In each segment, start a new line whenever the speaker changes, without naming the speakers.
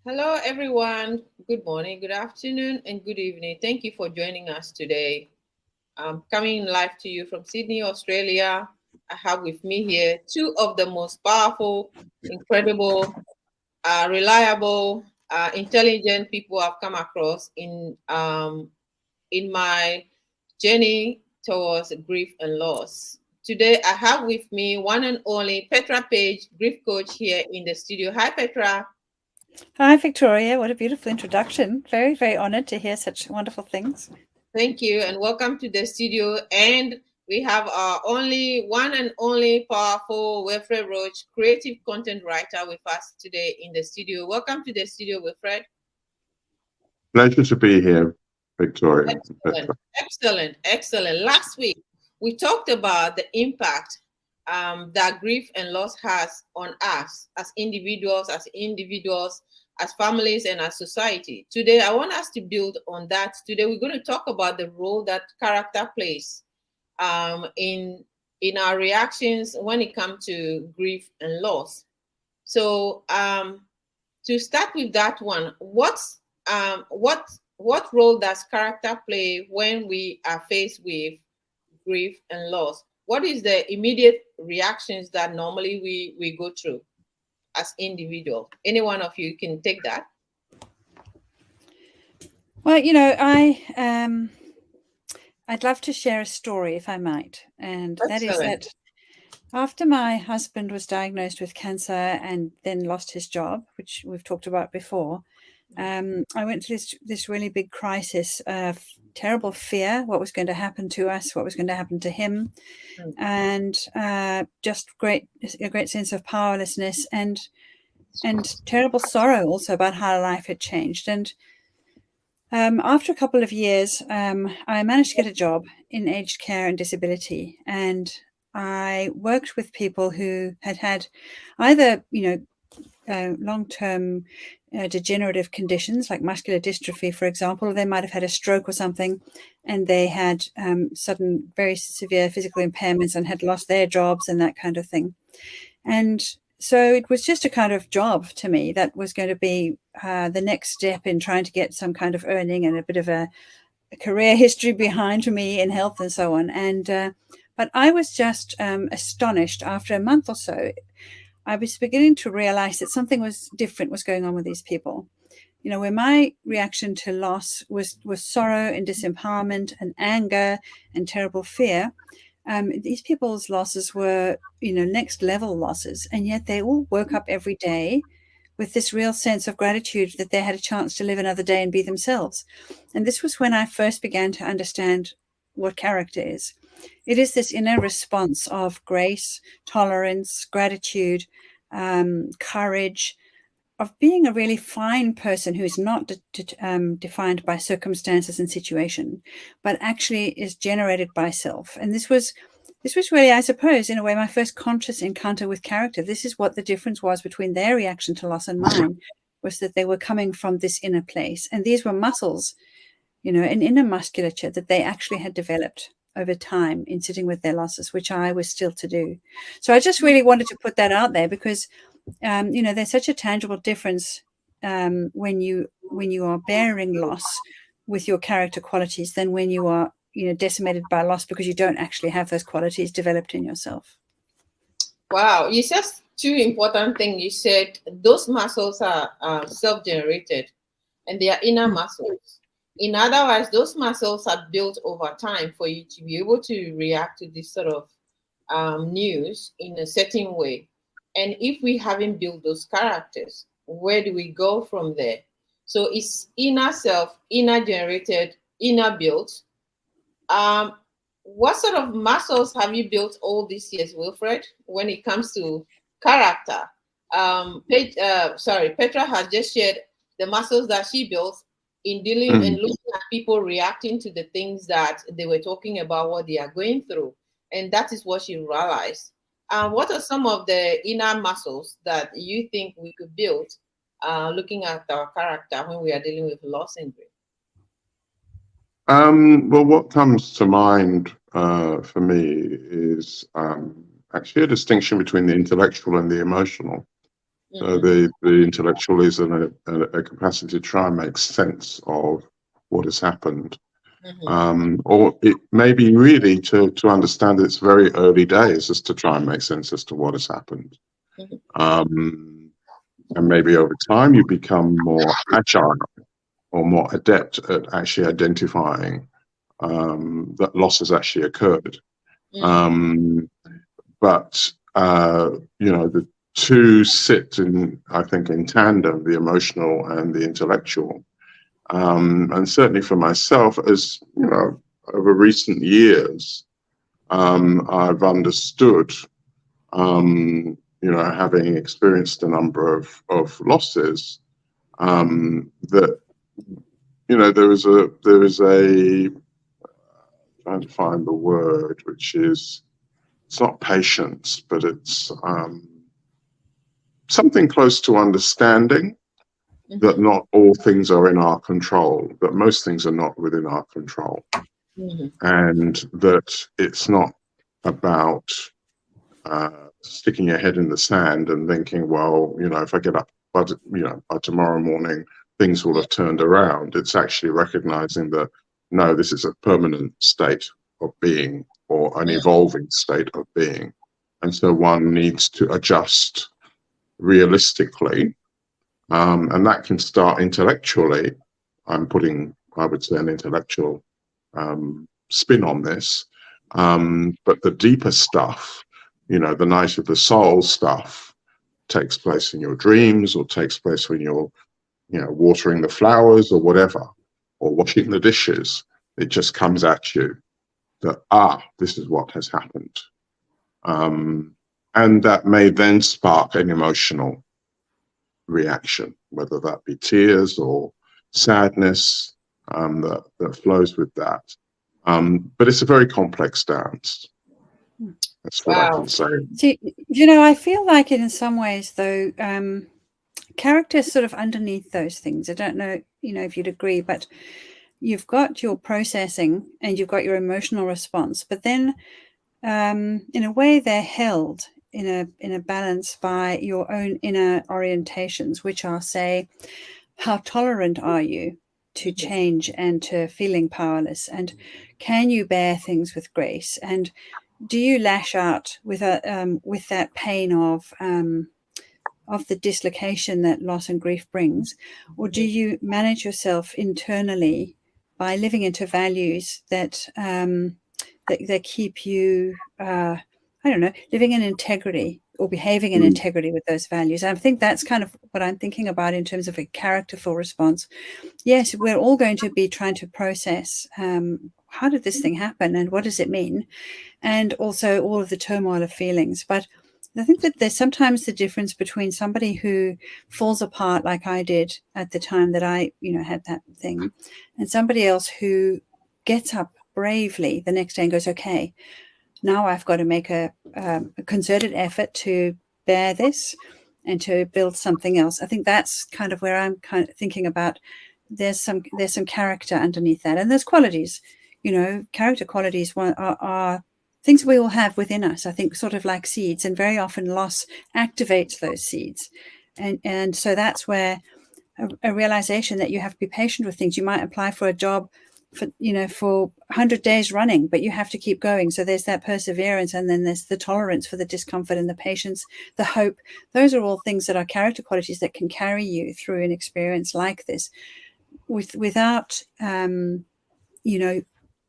Hello, everyone. Good morning, good afternoon, and good evening. Thank you for joining us today. I'm coming live to you from Sydney, Australia. I have with me here two of the most powerful, incredible, reliable, intelligent people I've come across in my journey towards grief and loss. Today, I have with me one and only Petra Page, grief coach, here in the studio. Hi, Petra.
Hi, Victoria. What a beautiful introduction. Very, very honored to hear such wonderful things.
Thank you and welcome to the studio. And we have our only one and only powerful Wilfred Roach, creative content writer, with us today in the studio. Welcome to the studio, Wilfred.
Pleasure to be here, Victoria.
Excellent, excellent, excellent. Last week, we talked about the impact that grief and loss has on us as individuals, as families, and as society. Today, I want us to build on that. Today, we're going to talk about the role that character plays in our reactions when it comes to grief and loss. So, to start with that one, what role does character play when we are faced with grief and loss? What is the immediate reactions that normally we go through as individual? Any one of you can take that.
Well, I'd love to share a story if I might, and that is
Excellent.
that after my husband was diagnosed with cancer and then lost his job, which we've talked about before, I went through this really big crisis of terrible fear, what was going to happen to us, what was going to happen to him, and just a great sense of powerlessness and terrible sorrow also about how life had changed. And after a couple of years, I managed to get a job in aged care and disability, and I worked with people who had either, long-term degenerative conditions like muscular dystrophy, for example, or they might have had a stroke or something, and they had sudden, very severe physical impairments and had lost their jobs and that kind of thing. And so it was just a kind of job to me that was going to be the next step in trying to get some kind of earning and a bit of a career history behind me in health and so on. And but I was just astonished after a month or so. I was beginning to realize that something was different was going on with these people. Where my reaction to loss was sorrow and disempowerment and anger and terrible fear. These people's losses were, next level losses. And yet they all woke up every day with this real sense of gratitude that they had a chance to live another day and be themselves. And this was when I first began to understand what character is. It is this inner response of grace, tolerance, gratitude, courage, of being a really fine person who is not defined by circumstances and situation, but actually is generated by self. And this was really, I suppose, in a way, my first conscious encounter with character. This is what the difference was between their reaction to loss and mine, was that they were coming from this inner place. And these were muscles, an inner musculature that they actually had developed over time in sitting with their losses, which I was still to do. So I just really wanted to put that out there because, there's such a tangible difference when you are bearing loss with your character qualities than when you are, decimated by loss because you don't actually have those qualities developed in yourself.
Wow, you said two important things. You said those muscles are self-generated and they are inner muscles. In other words, those muscles are built over time for you to be able to react to this sort of news in a certain way. And if we haven't built those characters, where do we go from there? So it's inner self, inner generated, inner built. What sort of muscles have you built all these years, Wilfred, when it comes to character? Petra has just shared the muscles that she built in dealing and looking at people reacting to the things that they were talking about, what they are going through. And that is what she realized. What are some of the inner muscles that you think we could build looking at our character when we are dealing with loss and grief?
Well, what comes to mind for me is actually a distinction between the intellectual and the emotional. So the intellectualism and a capacity to try and make sense of what has happened. Or it may be really to understand its very early days, just to try and make sense as to what has happened. And maybe over time you become more agile or more adept at actually identifying that loss has actually occurred. But the two sit in, I think, in tandem, the emotional and the intellectual. And certainly for myself, as you know, over recent years, I've understood, having experienced a number of losses, that there is a trying to find the word, which is, it's not patience, but it's something close to understanding that not all things are in our control, that most things are not within our control, and that it's not about sticking your head in the sand and thinking, well, if I get up, by tomorrow morning, things will have turned around. It's actually recognizing that, no, this is a permanent state of being, or an evolving state of being. And so one needs to adjust realistically. And that can start intellectually. I'm putting, I would say, an intellectual spin on this. But the deeper stuff, the night of the soul stuff, takes place in your dreams, or takes place when you're, watering the flowers or whatever, or washing the dishes. It just comes at you that, this is what has happened. And that may then spark an emotional reaction, whether that be tears or sadness, that flows with that. But it's a very complex dance. That's what I can say.
See, I feel like it in some ways, though, character is sort of underneath those things. I don't know, if you'd agree, but you've got your processing and you've got your emotional response, but then in a way they're held in a balance by your own inner orientations, which are, say, how tolerant are you to change and to feeling powerless, and can you bear things with grace, and do you lash out with that pain of the dislocation that loss and grief brings, or do you manage yourself internally by living into values that that keep you, living in integrity or behaving in integrity with those values? I think that's kind of what I'm thinking about in terms of a characterful response. Yes, we're all going to be trying to process how did this thing happen and what does it mean, and also all of the turmoil of feelings. But I think that there's sometimes the difference between somebody who falls apart like I did at the time that I, had that thing, and somebody else who gets up bravely the next day and goes, okay, now I've got to make a concerted effort to bear this and to build something else. I think that's kind of where I'm kind of thinking about. There's some character underneath that, and there's qualities. Character qualities are things we all have within us, I think, sort of like seeds, and very often loss activates those seeds. And so that's where a realization that you have to be patient with things. You might apply for a job for 100 days running, but you have to keep going. So there's that perseverance, and then there's the tolerance for the discomfort and the patience, the hope. Those are all things that are character qualities that can carry you through an experience like this without,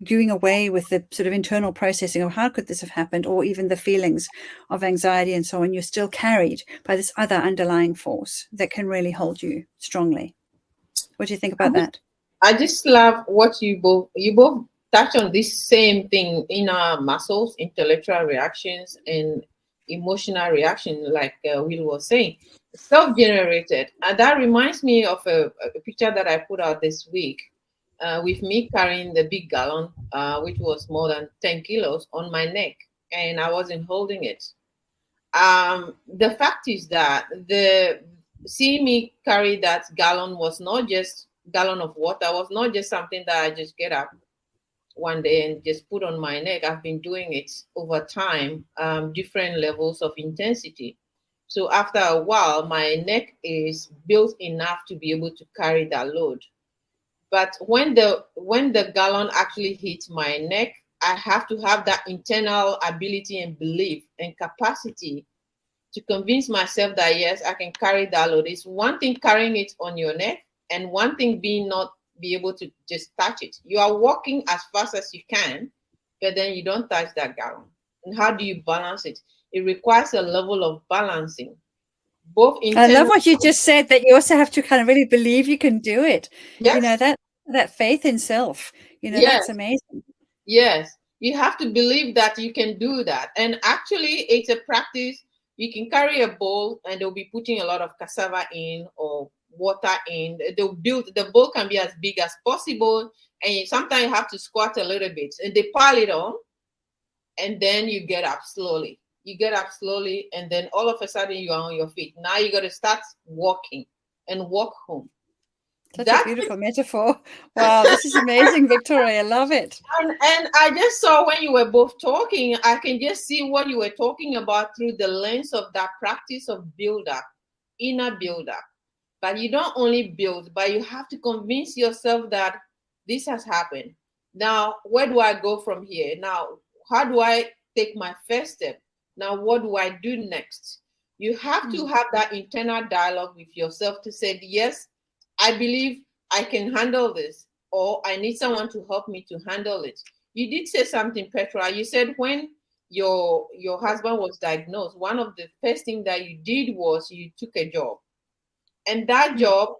doing away with the sort of internal processing of how could this have happened, or even the feelings of anxiety and so on. You're still carried by this other underlying force that can really hold you strongly. What do you think about that?
I just love what you both touch on this same thing: inner muscles, intellectual reactions, and emotional reaction, like Will was saying, self-generated. And that reminds me of a picture that I put out this week. With me carrying the big gallon, which was more than 10 kilos on my neck, and I wasn't holding it. The fact is that seeing me carry that gallon was not just gallon of water, was not just something that I just get up one day and just put on my neck. I've been doing it over time, different levels of intensity. So after a while, my neck is built enough to be able to carry that load. But when the gallon actually hits my neck, I have to have that internal ability and belief and capacity to convince myself that yes, I can carry that load. It's one thing carrying it on your neck, and one thing being not be able to just touch it. You are walking as fast as you can, but then you don't touch that gallon. And how do you balance it? It requires a level of balancing, both
I love
internal.
what you just said, that you also have to kind of really believe you can do it. You know,
Yes,
that faith in self, you know,
yes,
that's amazing.
yes. You have to believe that you can do that. And actually, it's a practice. You can carry a bowl and they'll be putting a lot of cassava in or water in. They'll build, the bowl can be as big as possible. And sometimes you have to squat a little bit and they pile it on, and then you get up slowly. You get up slowly, and then all of a sudden you are on your feet. Now you got to start walking and walk home.
Such a
That
beautiful metaphor. Wow, this is amazing, Victoria. I love it.
and I just saw when you were both talking, I can just see what you were talking about through the lens of that practice of build up, inner build up. But you don't only build, but you have to convince yourself that this has happened. Now, where do I go from here? Now, how do I take my first step? Now, what do I do next? You have to have that internal dialogue with yourself to say, yes, I believe I can handle this, or I need someone to help me to handle it. You did say something, Petra. You said when your husband was diagnosed, one of the first things that you did was you took a job. And that job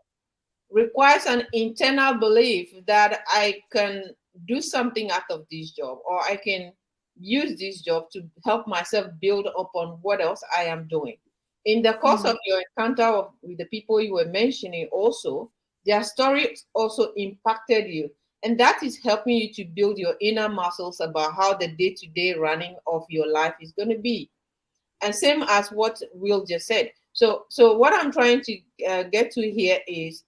requires an internal belief that I can do something out of this job, or I can use this job to help myself build upon what else I am doing. In the course of your encounter with the people you were mentioning, also, their story also impacted you. And that is helping you to build your inner muscles about how the day to day running of your life is going to be. And same as what Will just said. So what I'm trying to get to here is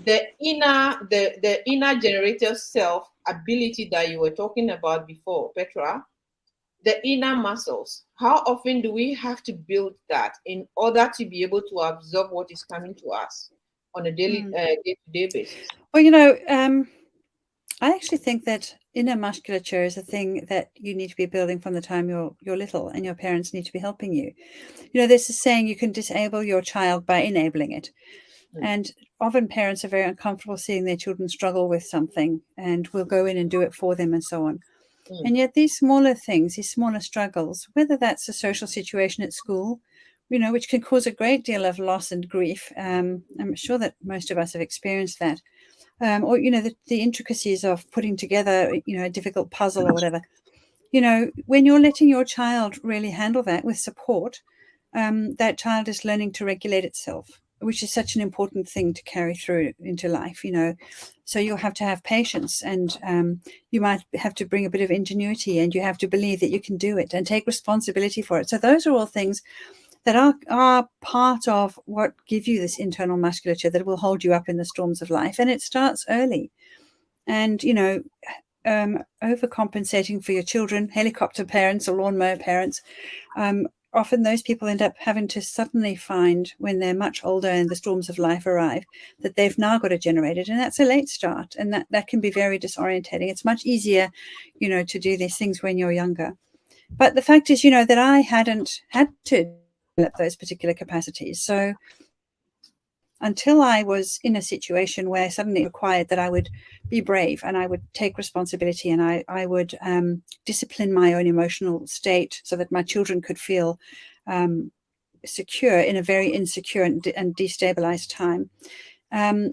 the inner generator self ability that you were talking about before, Petra. The inner muscles. How often do we have to build that in order to be able to absorb what is coming to us on a daily day-to-day basis?
Well, you know, I actually think that inner musculature is a thing that you need to be building from the time you're little, and your parents need to be helping you. You know, there's a saying, you can disable your child by enabling it. And often parents are very uncomfortable seeing their children struggle with something, and will go in and do it for them and so on. And yet these smaller things, these smaller struggles, whether that's a social situation at school, you know, which can cause a great deal of loss and grief. I'm sure that most of us have experienced that. Or, you know, the intricacies of putting together, you know, a difficult puzzle or whatever. You know, when you're letting your child really handle that with support, that child is learning to regulate itself, which is such an important thing to carry through into life, you know. So you'll have to have patience, and you might have to bring a bit of ingenuity, and you have to believe that you can do it and take responsibility for it. So those are all things that are part of what give you this internal musculature that will hold you up in the storms of life. And it starts early. And, you know, overcompensating for your children, helicopter parents or lawnmower parents, often those people end up having to suddenly find, when they're much older and the storms of life arrive, that they've now got a generator, and that's a late start, and that can be very disorientating. It's much easier, you know, to do these things when you're younger. But the fact is, you know, that I hadn't had to develop those particular capacities. So until I was in a situation where suddenly it required that I would be brave and I would take responsibility, and I would discipline my own emotional state so that my children could feel secure in a very insecure and destabilized time.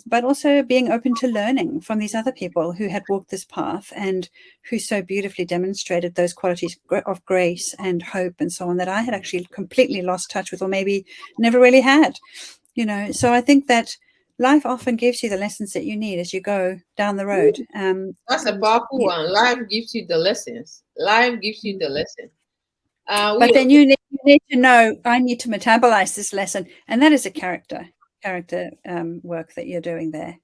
But also being open to learning from these other people who had walked this path and who so beautifully demonstrated those qualities of grace and hope and so on that I had actually completely lost touch with, or maybe never really had. You know, so I think that life often gives you the lessons that you need as you go down the road.
That's a powerful one. Life gives you the lessons. Life gives you the lesson.
But then you need to know, I need to metabolize this lesson, and that is a character work that you're doing there.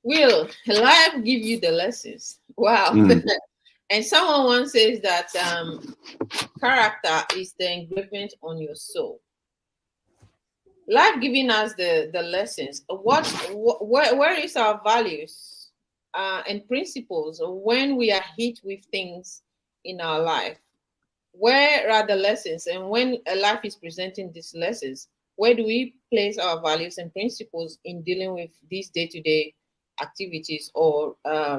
Will life give you the lessons? Wow. And someone once says that character is the engravement on your soul. life giving us the lessons. Where is our values and principles when we are hit with things in our life? Where are the lessons? And when a life is presenting these lessons, where do we place our values and principles in dealing with these day-to-day activities or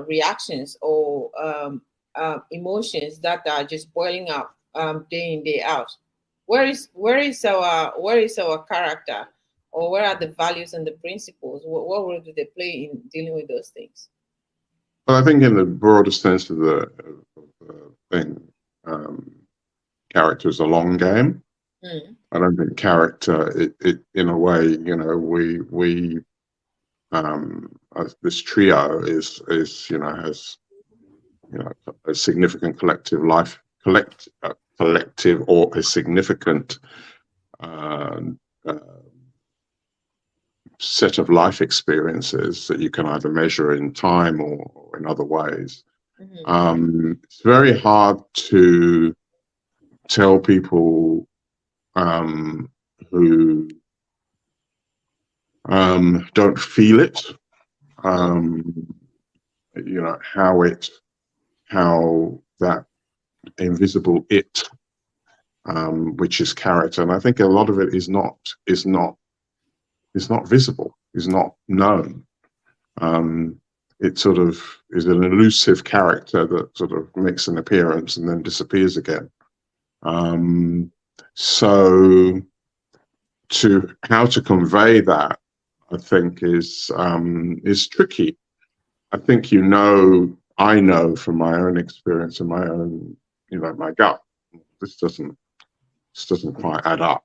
reactions or emotions that are just boiling up day in, day out? Where is our character, or where are the values and the principles? What role do they play in dealing with those things?
Well, I think in the broader sense of the thing, character is a long game. I don't think character, it in a way, you know, we this trio is you know, has, you know, a significant collective or a significant set of life experiences that you can either measure in time or in other ways. It's very hard to tell people who don't feel it, you know, how that invisible it, which is character, and I think a lot of it is not visible, is not known. It sort of is an elusive character that sort of makes an appearance and then disappears again. So how to convey that, I think, is tricky. I think, you know, I know from my own experience and my own, you know, my gut, this doesn't quite add up,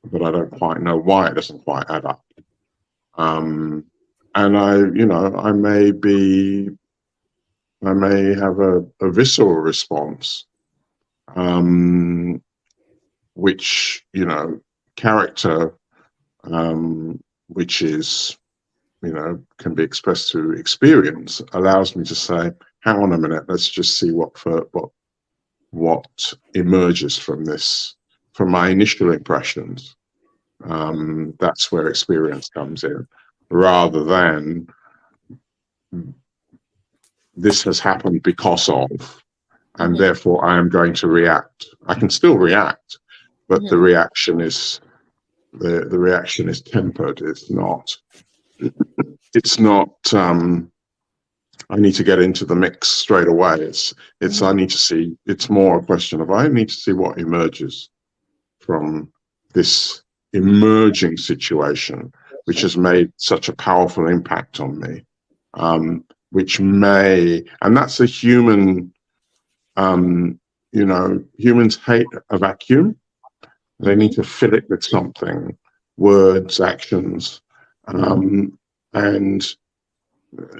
but I don't quite know why it doesn't quite add up. And you know, I may have a visceral response, which, you know, character, which is, you know, can be expressed through experience, allows me to say, hang on a minute, let's just see what emerges from this, from my initial impressions. That's where experience comes in, rather than this has happened because of, and therefore I am going to react. I can still react, but the reaction is tempered. It's not I need to get into the mix straight away. I need to see, it's more a question of, I need to see what emerges from this emerging situation, which has made such a powerful impact on me, which may, and that's a human, you know, humans hate a vacuum. They need to fill it with something, words, actions, and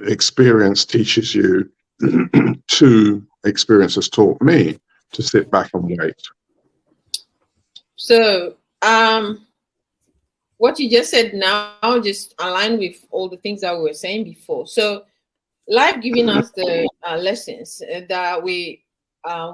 experience teaches you experience has taught me to sit back and wait.
So what you just said now just aligned with all the things that we were saying before. So life giving us the lessons that we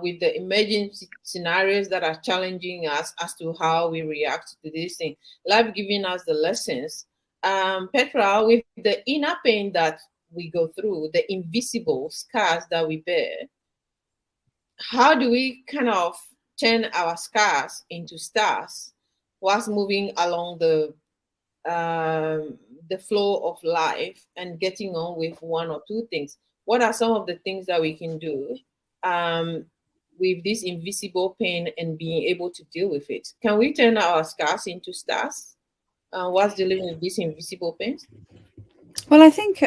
with the emerging scenarios that are challenging us as to how we react to this thing, life giving us the lessons. Petra, with the inner pain that we go through, the invisible scars that we bear, how do we kind of turn our scars into stars whilst moving along the flow of life and getting on with one or two things? What are some of the things that we can do with this invisible pain and being able to deal with it? Can we turn our scars into stars whilst dealing with these invisible pains?
Well, I think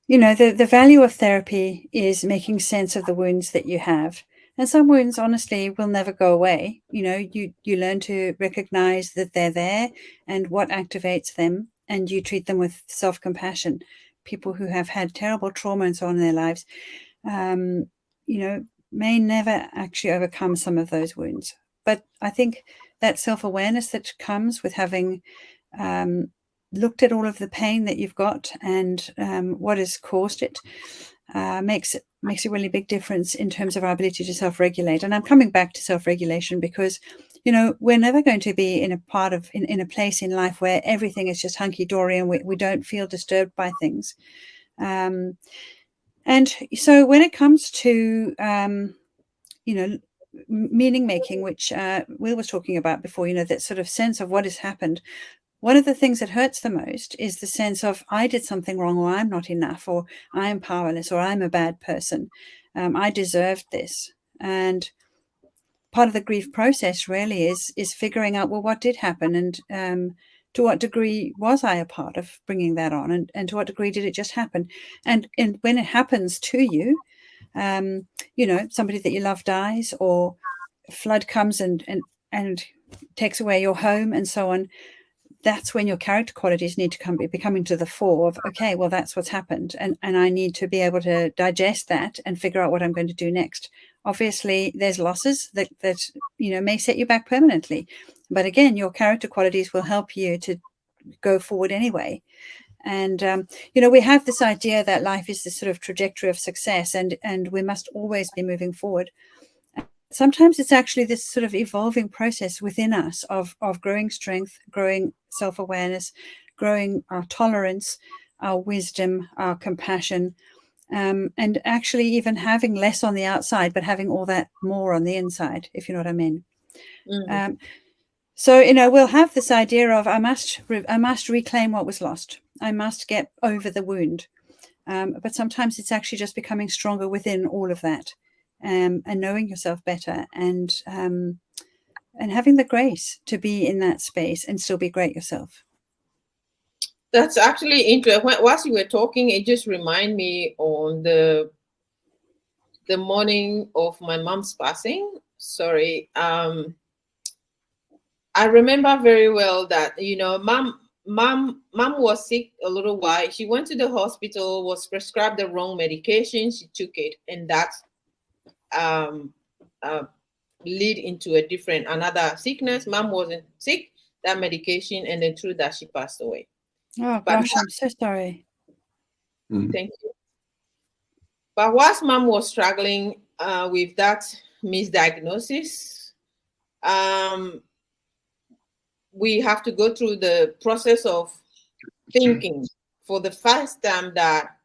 you know, the value of therapy is making sense of the wounds that you have. And some wounds, honestly, will never go away. You know, you learn to recognize that they're there and what activates them, and you treat them with self-compassion. People who have had terrible trauma and so on in their lives, you know, may never actually overcome some of those wounds. But I think that self-awareness that comes with having looked at all of the pain that you've got and what has caused it makes a really big difference in terms of our ability to self-regulate. And I'm coming back to self-regulation because we're never going to be in a place in life where everything is just hunky-dory and we don't feel disturbed by things. And so when it comes to, meaning making, which Will was talking about before, that sort of sense of what has happened, one of the things that hurts the most is the sense of I did something wrong, or I'm not enough, or I am powerless, or I'm a bad person. I deserved this. And part of the grief process really is figuring out, well, what did happen, and to what degree was I a part of bringing that on, and to what degree did it just happen? And when it happens to you, somebody that you love dies, or a flood comes and takes away your home and so on, that's when your character qualities need to be coming to the fore of, okay, well, that's what's happened. And I need to be able to digest that and figure out what I'm going to do next. Obviously, there's losses that may set you back permanently. But again, your character qualities will help you to go forward anyway. And, we have this idea that life is this sort of trajectory of success, and we must always be moving forward. Sometimes it's actually this sort of evolving process within us of growing strength, growing self-awareness, growing our tolerance, our wisdom, our compassion, and actually even having less on the outside, but having all that more on the inside, if you know what I mean.
Mm-hmm.
So, we'll have this idea of I must reclaim what was lost. I must get over the wound. But sometimes it's actually just becoming stronger within all of that, and knowing yourself better, and having the grace to be in that space and still be great yourself.
That's actually interesting. Whilst you were talking, it just reminded me on the morning of my mom's passing. Sorry. I remember very well that, mom was sick a little while. She went to the hospital, was prescribed the wrong medication. She took it, and that lead into another sickness. Mom wasn't sick, that medication, and then through that she passed away.
Oh gosh, I'm so sorry.
Thank you. But whilst mom was struggling with that misdiagnosis, we have to go through the process of thinking for the first time that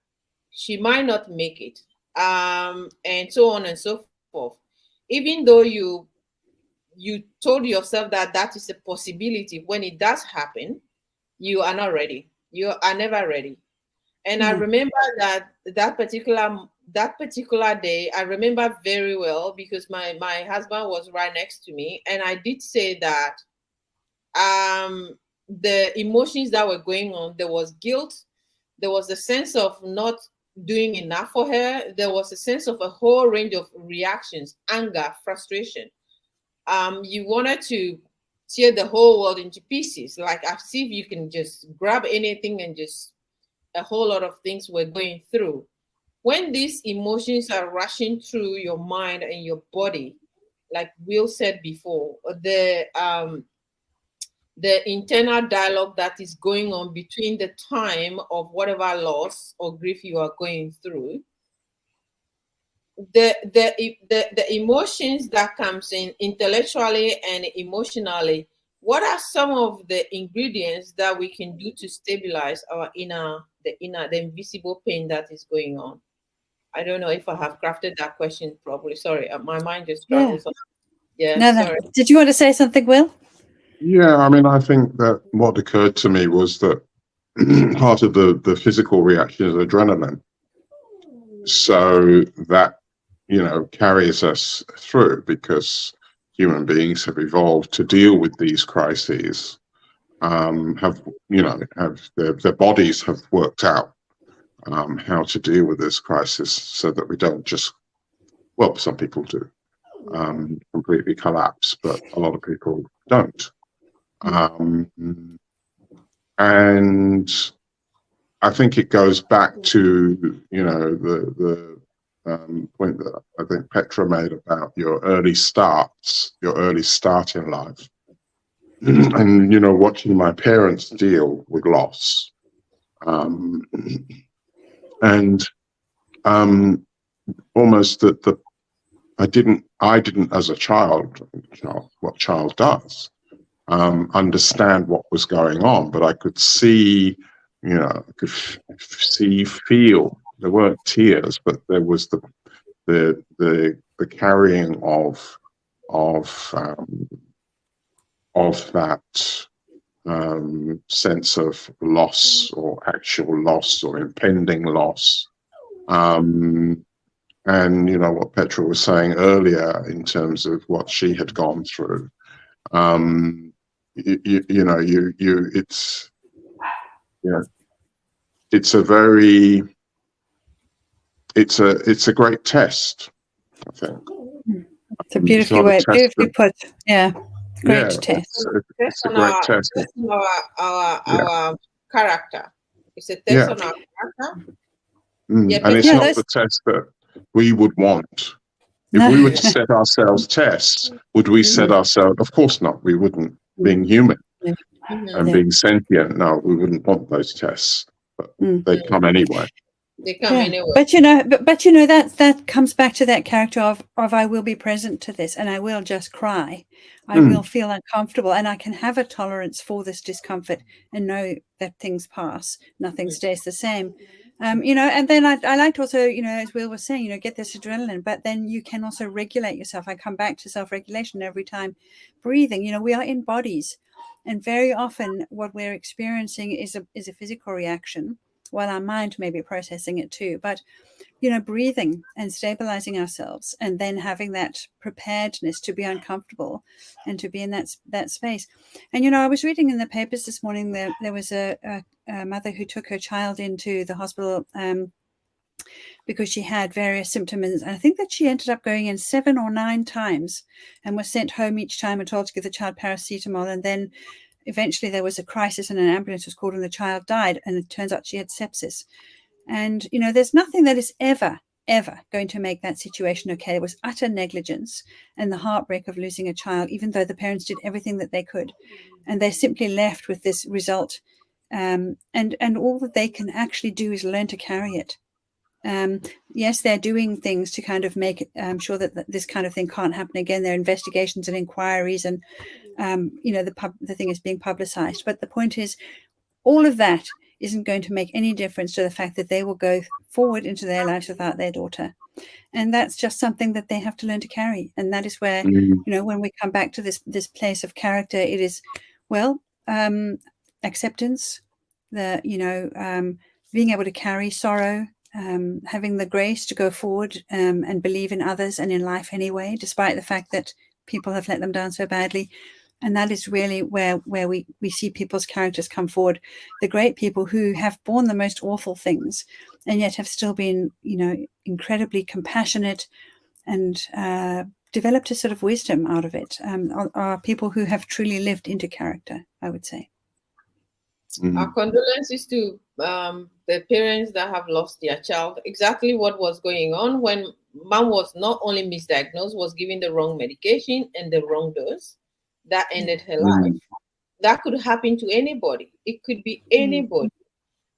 she might not make it, and so on and so forth. Even though you told yourself that is a possibility, when it does happen, you are not ready. You are never ready. And I remember that particular day, I remember very well, because my husband was right next to me, and I did say that the emotions that were going on, there was guilt, there was a sense of not doing enough for her, there was a sense of a whole range of reactions, anger, frustration. You wanted to tear the whole world into pieces, like as if you can just grab anything, and just a whole lot of things were going through. When these emotions are rushing through your mind and your body, like Will said before, the internal dialogue that is going on between the time of whatever loss or grief you are going through, the emotions that comes in intellectually and emotionally, what are some of the ingredients that we can do to stabilize our the invisible pain that is going on? I don't know if I have crafted that question properly. Sorry, my mind just travels. Yeah,
no,
sorry.
Did you want to say something, Will?
Yeah, I mean, I think that what occurred to me was that part of the physical reaction is adrenaline. So that, carries us through, because human beings have evolved to deal with these crises, have their bodies have worked out how to deal with this crisis, so that we don't just, well, some people do, completely collapse, but a lot of people don't. And I think it goes back to, the point that I think Petra made about your early start in life. And, watching my parents deal with loss. And almost the didn't as a child, what child does, understand what was going on, but I could see, I could feel. There weren't tears, but there was the carrying of that sense of loss, or actual loss, or impending loss. And what Petra was saying earlier in terms of what she had gone through. It's a great test, I think.
It's a beautifully put. Yeah, great test.
It's a great test.
Our character. It's a test on our character.
And it's not the test that we would want. If we were to set ourselves tests, would we set ourselves? Of course not. We wouldn't. Being human and being sentient, no, we wouldn't want those tests. But they come anyway.
They come anyway.
But that comes back to that character of I will be present to this, and I will just cry. I will feel uncomfortable, and I can have a tolerance for this discomfort and know that things pass. Nothing stays the same. And then I liked also, as Will was saying, get this adrenaline, but then you can also regulate yourself. I come back to self-regulation every time. Breathing, we are in bodies, and very often what we're experiencing is a physical reaction, while our mind may be processing it too. But, breathing and stabilizing ourselves, and then having that preparedness to be uncomfortable and to be in that space. And, I was reading in the papers this morning that there was a mother who took her child into the hospital because she had various symptoms. And I think that she ended up going in 7 or 9 times and was sent home each time and told to give the child paracetamol. And then eventually there was a crisis and an ambulance was called and the child died. And it turns out she had sepsis. And, there's nothing that is ever going to make that situation okay. It was utter negligence and the heartbreak of losing a child, even though the parents did everything that they could. And they're simply left with this result. And all that they can actually do is learn to carry it. Yes, they're doing things to kind of make sure that this kind of thing can't happen again. There are investigations and inquiries, and the thing is being publicized. But the point is, all of that isn't going to make any difference to the fact that they will go forward into their lives without their daughter. And that's just something that they have to learn to carry. And that is where, when we come back to this place of character, it is, acceptance, being able to carry sorrow, having the grace to go forward and believe in others and in life anyway, despite the fact that people have let them down so badly. And that is really where we see people's characters come forward. The great people who have borne the most awful things and yet have still been, incredibly compassionate and developed a sort of wisdom out of it, are people who have truly lived into character, I would say.
Our condolences to the parents that have lost their child. Exactly what was going on when mom was not only misdiagnosed, was given the wrong medication and the wrong dose. That ended her life. That could happen to anybody. It could be anybody.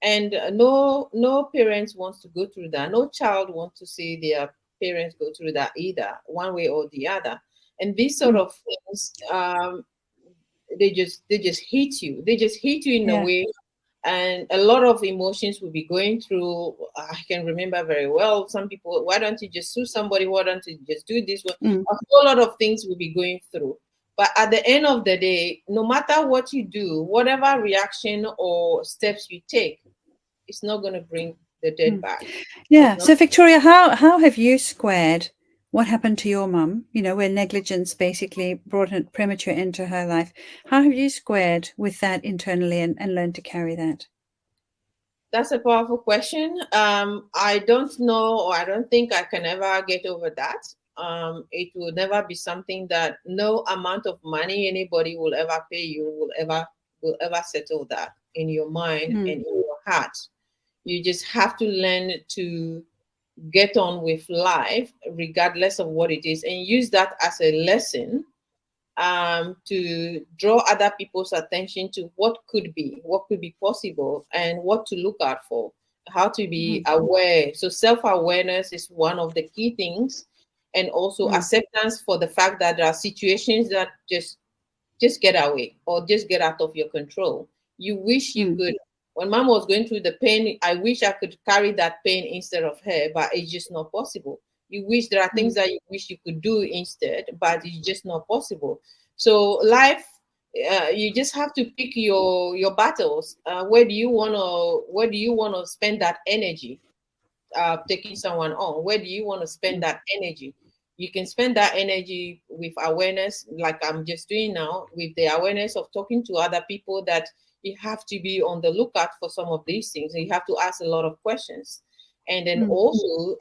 And no parents wants to go through that. No child wants to see their parents go through that either, one way or the other. And these sort of things, they just hit you. They just hit you in a way, and a lot of emotions will be going through. I can remember very well. Some people, why don't you just sue somebody? Why don't you just do this? A whole lot of things will be going through. But at the end of the day, no matter what you do, whatever reaction or steps you take, it's not going to bring the dead back.
Yeah. So Victoria, how have you squared what happened to your mum, where negligence basically brought a premature end to her life? How have you squared with that internally and learned to carry that?
That's a powerful question. I don't know, or I don't think I can ever get over that. It will never be something that no amount of money anybody will ever pay you will ever settle that in your mind and in your heart. You just have to learn to get on with life regardless of what it is, and use that as a lesson to draw other people's attention to what could be possible, and what to look out for, how to be aware. So self-awareness is one of the key things and also acceptance for the fact that there are situations that just get away or just get out of your control. You wish you could. When mom was going through the pain, I wish I could carry that pain instead of her, but it's just not possible. You wish there are things that you wish you could do instead, but it's just not possible. So life, you just have to pick your battles. Where do you wanna spend that energy? Taking someone on, where do you want to spend that energy? You can spend that energy with awareness, like I'm just doing now, with the awareness of talking to other people, that you have to be on the lookout for some of these things. You have to ask a lot of questions, and then also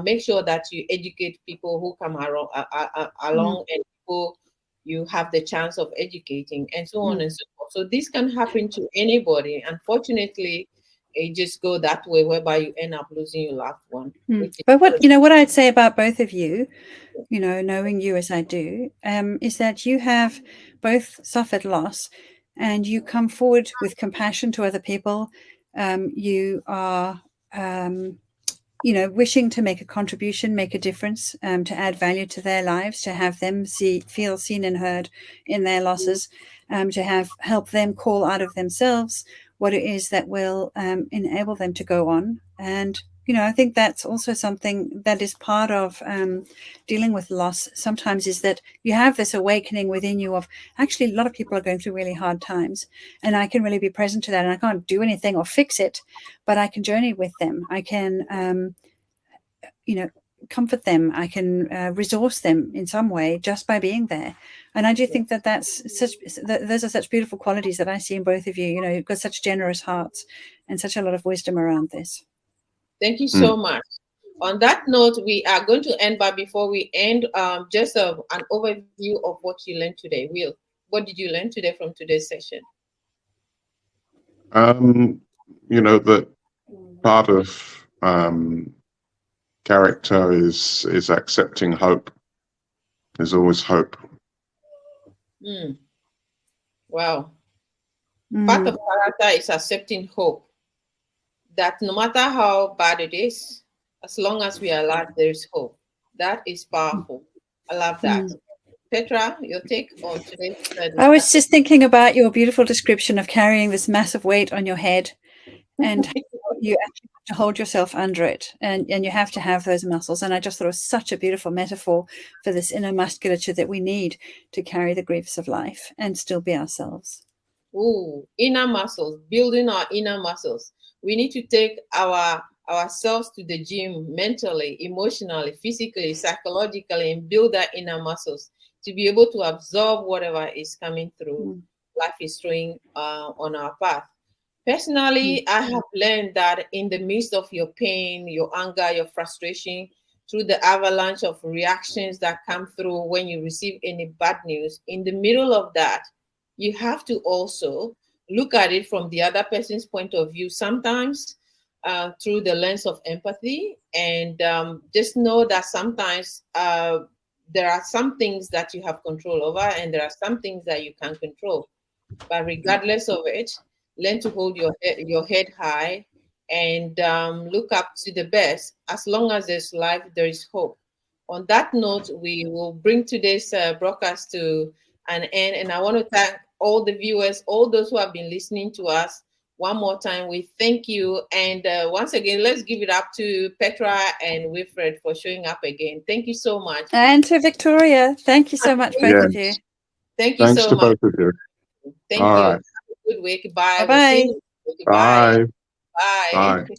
make sure that you educate people who come along and people you have the chance of educating, and so on and so forth. So this can happen to anybody. Unfortunately, it just go that way, whereby you end up losing your loved one.
But what I'd say about both of you, knowing you as I do, is that you have both suffered loss, and you come forward with compassion to other people. You are, wishing to make a contribution, make a difference, to add value to their lives, to have them feel seen and heard in their losses, to help them call out of themselves what it is that will enable them to go on. And I think that's also something that is part of dealing with loss sometimes, is that you have this awakening within you of, actually, a lot of people are going through really hard times, and I can really be present to that, and I can't do anything or fix it, but I can journey with them. I can, comfort them. I can resource them in some way just by being there. And I do think that those are such beautiful qualities that I see in both of you. You've got such generous hearts and such a lot of wisdom around this.
Thank you so much. On that note, we are going to end, but before we end, just an overview of what you learned today. Will, what did you learn today from today's session?
That part of character is accepting hope. There's always hope.
Wow. Part of character is accepting hope. That no matter how bad it is, as long as we are alive, there is hope. That is powerful. I love that. Petra, your take on today's discussion?
I was just thinking about your beautiful description of carrying this massive weight on your head, and you actually have to hold yourself under it, and you have to have those muscles. And I just thought it was such a beautiful metaphor for this inner musculature that we need to carry the griefs of life and still be ourselves.
Ooh, inner muscles, building our inner muscles. We need to take ourselves to the gym mentally, emotionally, physically, psychologically, and build that inner muscles to be able to absorb whatever is coming through life is throwing on our path. Personally, I have learned that in the midst of your pain, your anger, your frustration, through the avalanche of reactions that come through when you receive any bad news, in the middle of that, you have to also look at it from the other person's point of view, sometimes through the lens of empathy, and just know that sometimes there are some things that you have control over, and there are some things that you can't control. But regardless of it, learn to hold your head high and look up to the best. As long as there's life, there is hope. On that note, we will bring today's broadcast to an end. And I want to thank all the viewers, all those who have been listening to us. One more time, we thank you. And once again, let's give it up to Petra and Wilfred for showing up again. Thank you so much.
And to Victoria, thank you so much, both of you.
Thank you so much.
Thanks to both of you.
Thank you. Right. Have a good week. Bye.
Bye-bye.
We'll see you. Bye.
Bye.
Bye.